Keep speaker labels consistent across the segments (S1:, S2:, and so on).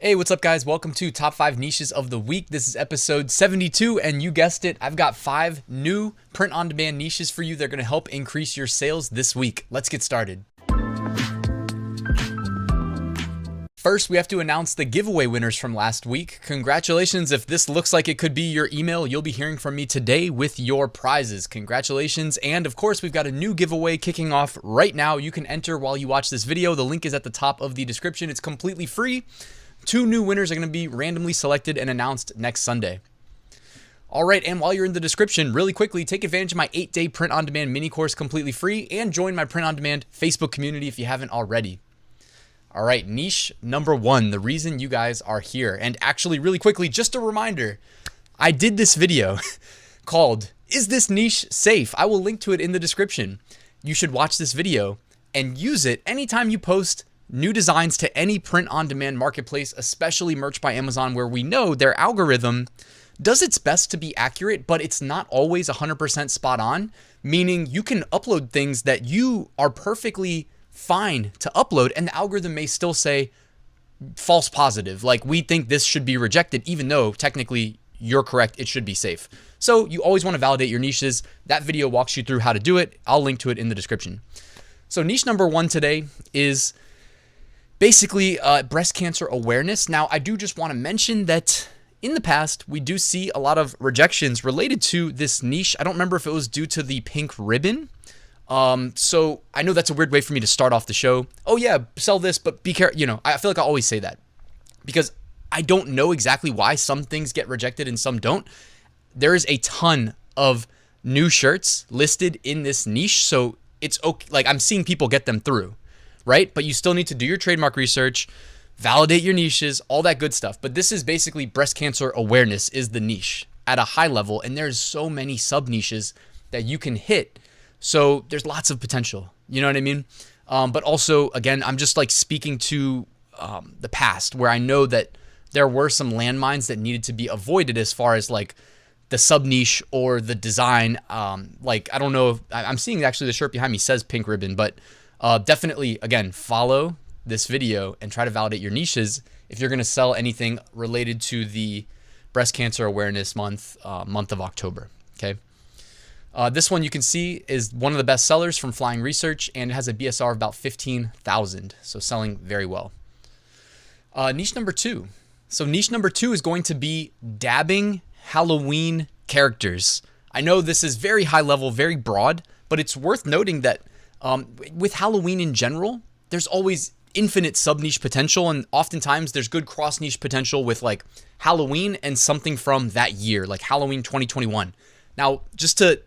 S1: Hey, what's up guys? Welcome to Top 5 Niches of the Week. This is episode 72 and you guessed it, I've got 5 new print-on-demand niches for you that are going to help increase your sales this week. Let's get started. First, we have to announce the giveaway winners from last week. Congratulations. If this looks like it could be your email, you'll be hearing from me today with your prizes. Congratulations. And of course, we've got a new giveaway kicking off right now. You can enter while you watch this video. The link is at the top of the description. It's completely free. 2 new winners are going to be randomly selected and announced next Sunday. All right, and while you're in the description, really quickly, take advantage of my 8-day print-on-demand mini course completely free and join my print-on-demand Facebook community if you haven't already. All right, niche number 1, the reason you guys are here. And actually, really quickly, just a reminder, I did this video called, Is This Niche Safe? I will link to it in the description. You should watch this video and use it anytime you post new designs to any print-on-demand marketplace, especially Merch by Amazon, where we know their algorithm does its best to be accurate, but it's not always 100% spot on, meaning you can upload things that you are perfectly fine to upload, and the algorithm may still say false positive, like we think this should be rejected, even though technically you're correct, it should be safe. So you always want to validate your niches. That video walks you through how to do it. I'll link to it in the description. So niche number 1 today is basically breast cancer awareness. Now, I do just want to mention that in the past, we do see a lot of rejections related to this niche. I don't remember if it was due to the pink ribbon. So I know that's a weird way for me to start off the show. Oh yeah, sell this, but be careful. You know, I feel like I always say that because I don't know exactly why some things get rejected and some don't. There is a ton of new shirts listed in this niche. So it's okay. Like I'm seeing people get them through. Right? But you still need to do your trademark research, validate your niches, all that good stuff. But this is basically breast cancer awareness is the niche at a high level. And there's so many sub niches that you can hit. So there's lots of potential. You know what I mean? But also, again, I'm just like speaking to the past where I know that there were some landmines that needed to be avoided as far as like the sub niche or the design. Like, I don't know if I'm seeing actually the shirt behind me says pink ribbon, but definitely, again, follow this video and try to validate your niches if you're going to sell anything related to the breast cancer awareness month of October. Okay. This one you can see is one of the best sellers from Flying Research, and it has a BSR of about 15,000. So selling very well. Niche number 2. So niche number 2 is going to be dabbing Halloween characters. I know this is very high level, very broad, but it's worth noting that with Halloween in general, there's always infinite sub-niche potential, and oftentimes there's good cross-niche potential with like Halloween and something from that year, like Halloween 2021. Now, just to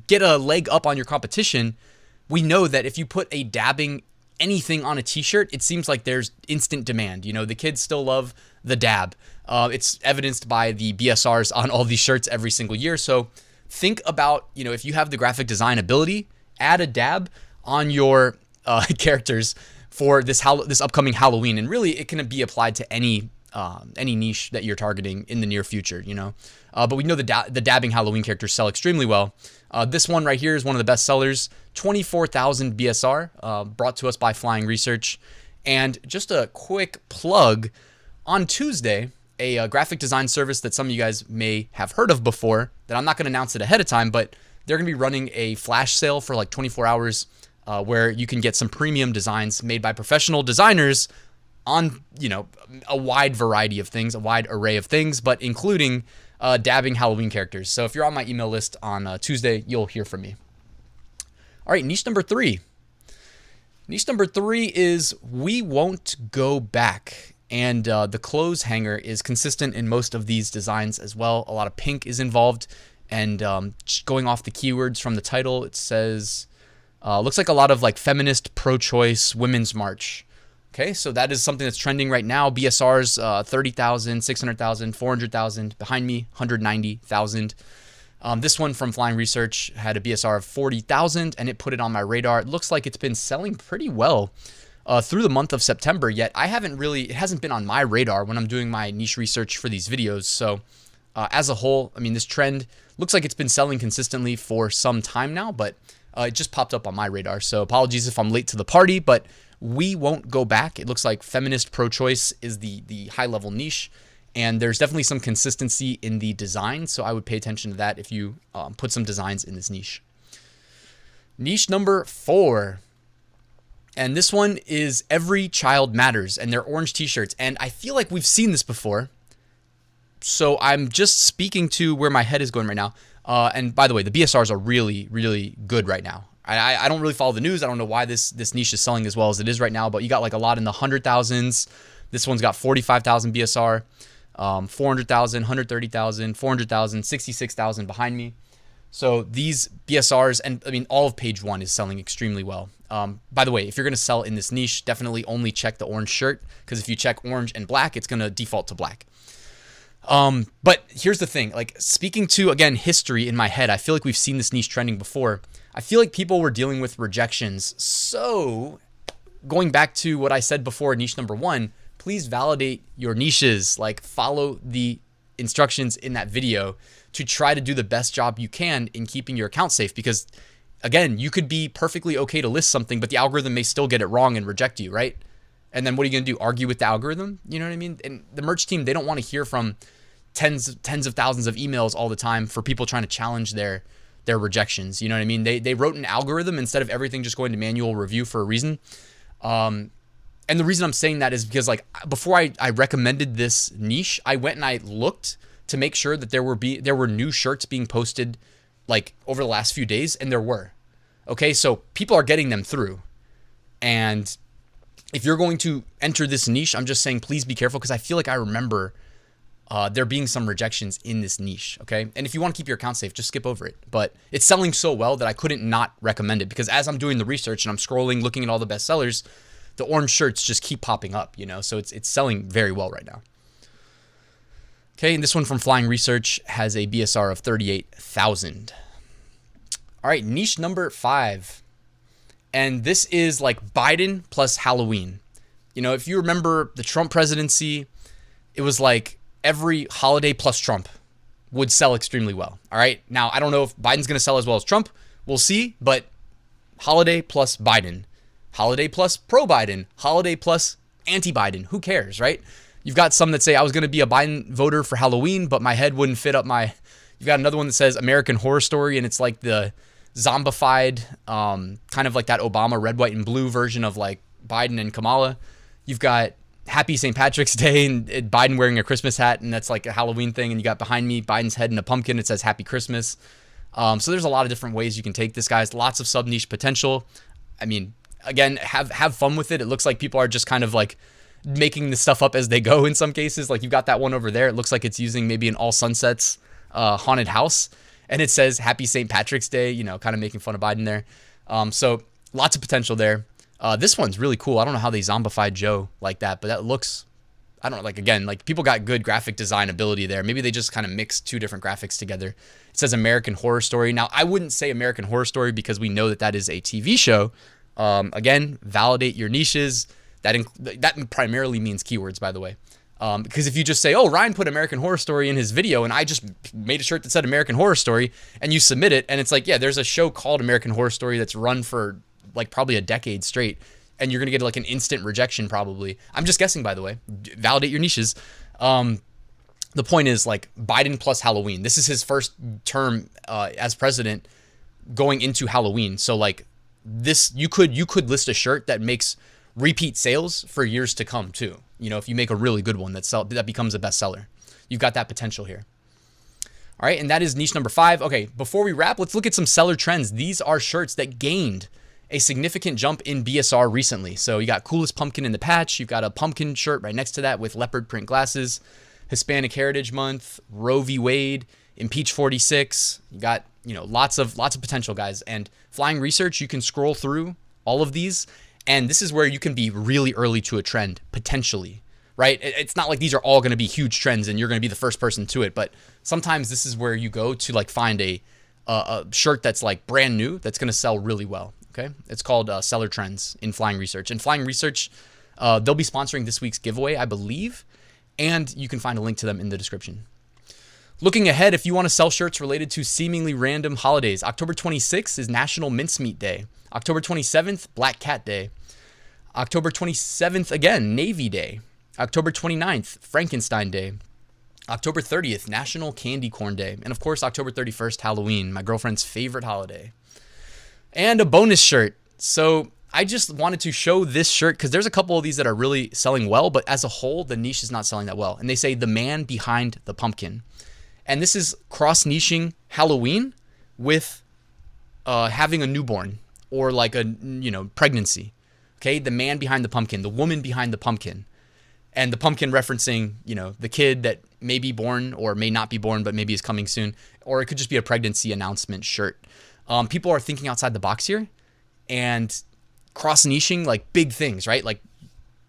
S1: get a leg up on your competition, we know that if you put a dabbing anything on a t-shirt, it seems like there's instant demand. You know, the kids still love the dab. It's evidenced by the BSRs on all these shirts every single year. So think about, you know, if you have the graphic design ability, add a dab on your characters for this upcoming Halloween, and really it can be applied to any niche that you're targeting in the near future, you know. But we know the dabbing Halloween characters sell extremely well. This one right here is one of the best sellers, 24,000 BSR, brought to us by Flying Research. And just a quick plug, on Tuesday, a graphic design service that some of you guys may have heard of before, that I'm not going to announce it ahead of time, but they're going to be running a flash sale for like 24 hours where you can get some premium designs made by professional designers on, you know, a wide variety of things, a wide array of things, but including dabbing Halloween characters. So if you're on my email list on Tuesday, you'll hear from me. All right, niche number 3. Niche number 3 is we won't go back. And the clothes hanger is consistent in most of these designs as well. A lot of pink is involved. And just going off the keywords from the title, it says, looks like a lot of like Feminist ProChoice Women's March. Okay, so that is something that's trending right now. BSRs, 30,000, 600,000, 400,000. Behind me, 190,000. This one from Flying Research had a BSR of 40,000, and it put it on my radar. It looks like it's been selling pretty well through the month of September, yet it hasn't been on my radar when I'm doing my niche research for these videos. So as a whole, I mean, this trend looks like it's been selling consistently for some time now, but it just popped up on my radar. So apologies if I'm late to the party, but we won't go back. It looks like Feminist ProChoice is the high level niche, and there's definitely some consistency in the design. So I would pay attention to that if you put some designs in this niche. Niche number 4. And this one is Every Child Matters, and they're orange t-shirts. And I feel like we've seen this before. So I'm just speaking to where my head is going right now. And by the way, the BSRs are really, really good right now. I don't really follow the news. I don't know why this niche is selling as well as it is right now, but you got like a lot in the 100,000s. This one's got 45,000 BSR, 400,000, 130,000, 400,000, 66,000 behind me. So these BSRs, and I mean, all of page 1 is selling extremely well. By the way, if you're going to sell in this niche, definitely only check the orange shirt, because if you check orange and black, it's going to default to black. But here's the thing, like speaking to, again, history in my head, I feel like we've seen this niche trending before. I feel like people were dealing with rejections. So going back to what I said before, niche number 1, please validate your niches, like follow the instructions in that video to try to do the best job you can in keeping your account safe. Because again, you could be perfectly okay to list something, but the algorithm may still get it wrong and reject you, right? And then what are you going to do? Argue with the algorithm? You know what I mean? And the merch team, they don't want to hear from tens of thousands of emails all the time for people trying to challenge their rejections. You know what I mean? They wrote an algorithm instead of everything just going to manual review for a reason. And the reason I'm saying that is because, like, before I recommended this niche, I went and I looked to make sure that there were new shirts being posted like over the last few days, and there were. Okay, so people are getting them through. And if you're going to enter this niche, I'm just saying please be careful, because I feel like I remember there being some rejections in this niche, okay? And if you want to keep your account safe, just skip over it. But it's selling so well that I couldn't not recommend it, because as I'm doing the research and I'm scrolling, looking at all the best sellers, the orange shirts just keep popping up, you know? So it's selling very well right now. Okay, and this one from Flying Research has a BSR of 38,000. All right, niche number 5. And this is like Biden plus Halloween. You know, if you remember the Trump presidency, it was like every holiday plus Trump would sell extremely well. All right, now I don't know if Biden's going to sell as well as Trump. We'll see, but holiday plus Biden, holiday plus pro-Biden, holiday plus anti-Biden, who cares, right? You've got some that say I was going to be a Biden voter for Halloween, but my head wouldn't fit up my... You've got another one that says American Horror Story, and it's like the zombified, kind of like that Obama red, white, and blue version of like Biden and Kamala. You've got Happy St. Patrick's Day and Biden wearing a Christmas hat, and that's like a Halloween thing. And you got behind me Biden's head in a pumpkin. It says Happy Christmas. So there's a lot of different ways you can take this, guys. Lots of sub-niche potential. I mean, again, have fun with it. It looks like people are just kind of like making this stuff up as they go in some cases. Like you've got that one over there. It looks like it's using maybe an All Sunsets haunted house, and it says Happy St. Patrick's Day, you know, kind of making fun of Biden there. So lots of potential there. This one's really cool. I don't know how they zombified Joe like that, but that looks, I don't know, like, again, like people got good graphic design ability there. Maybe they just kind of mixed two different graphics together. It says American Horror Story. Now, I wouldn't say American Horror Story because we know that that is a TV show. Again, validate your niches. That primarily means keywords, by the way. Because if you just say, oh, Ryan put American Horror Story in his video, and I just made a shirt that said American Horror Story, and you submit it, and it's like, yeah, there's a show called American Horror Story that's run for like probably a decade straight, and you're going to get like an instant rejection probably. I'm just guessing, by the way. Validate your niches. The point is, like, Biden plus Halloween. This is his first term as president going into Halloween. So like this, you could list a shirt that makes repeat sales for years to come too. You know, if you make a really good one that becomes a bestseller, you've got that potential here. All right, and that is niche number 5. Okay, before we wrap, let's look at some seller trends. These are shirts that gained a significant jump in BSR recently. So you got Coolest Pumpkin in the patch. You've got a pumpkin shirt right next to that with leopard print glasses. Hispanic Heritage Month, Roe v. Wade, Impeach 46. You got, you know, lots of potential, guys. And Flying Research, you can scroll through all of these, and this is where you can be really early to a trend, potentially, right? It's not like these are all going to be huge trends and you're going to be the first person to it, but sometimes this is where you go to like find a shirt that's like brand new that's going to sell really well, okay? It's called Seller Trends in Flying Research. And Flying Research, they'll be sponsoring this week's giveaway, I believe, and you can find a link to them in the description. Looking ahead, if you want to sell shirts related to seemingly random holidays, October 26th is National Mincemeat Day. October 27th, Black Cat Day. October 27th, again, Navy Day. October 29th, Frankenstein Day. October 30th, National Candy Corn Day. And of course, October 31st, Halloween, my girlfriend's favorite holiday. And a bonus shirt. So I just wanted to show this shirt because there's a couple of these that are really selling well, but as a whole, the niche is not selling that well. And they say the man behind the pumpkin. And this is cross-niching Halloween with having a newborn or like a, pregnancy. Okay, the man behind the pumpkin, the woman behind the pumpkin. And the pumpkin referencing, the kid that may be born or may not be born, but maybe is coming soon. Or it could just be a pregnancy announcement shirt. People are thinking outside the box here and cross-niching like big things, right? Like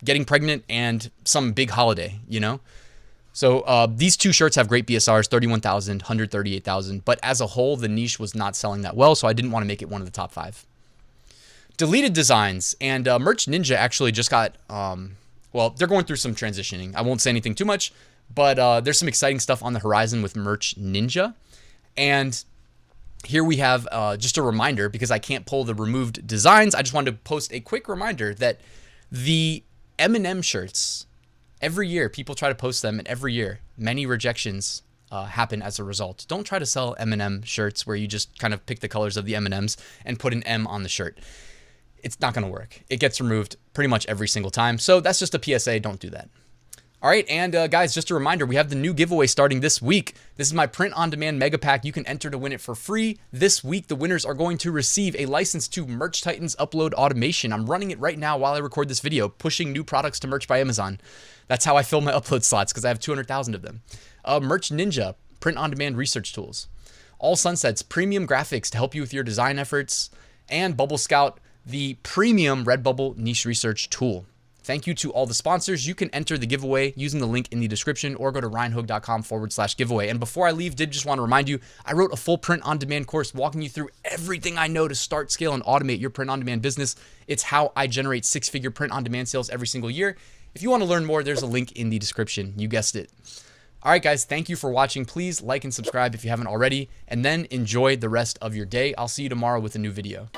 S1: getting pregnant and some big holiday, So these two shirts have great BSRs, 31,000, 138,000. But as a whole, the niche was not selling that well, so I didn't want to make it one of the top 5. Deleted designs. And Merch Ninja actually just got, they're going through some transitioning. I won't say anything too much, but there's some exciting stuff on the horizon with Merch Ninja. And here we have just a reminder, because I can't pull the removed designs. I just wanted to post a quick reminder that the M&M shirts, every year people try to post them, and every year many rejections happen as a result. Don't try to sell M&M shirts where you just kind of pick the colors of the M&Ms and put an M on the shirt. It's not going to work. It gets removed pretty much every single time. So that's just a PSA. Don't do that. All right, and guys, just a reminder, we have the new giveaway starting this week. This is my print-on-demand mega pack. You can enter to win it for free. This week, the winners are going to receive a license to Merch Titan's upload automation. I'm running it right now while I record this video, pushing new products to Merch by Amazon. That's how I fill my upload slots, because I have 200,000 of them. Merch Ninja, print-on-demand research tools. All Sunsets, premium graphics to help you with your design efforts. And Bubble Scout, the premium Redbubble niche research tool. Thank you to all the sponsors. You can enter the giveaway using the link in the description or go to ryanhogue.com/giveaway. And before I leave, did just want to remind you, I wrote a full print-on-demand course walking you through everything I know to start, scale, and automate your print-on-demand business. It's how I generate 6-figure print-on-demand sales every single year. If you want to learn more, there's a link in the description. You guessed it. All right, guys, thank you for watching. Please like and subscribe if you haven't already, and then enjoy the rest of your day. I'll see you tomorrow with a new video.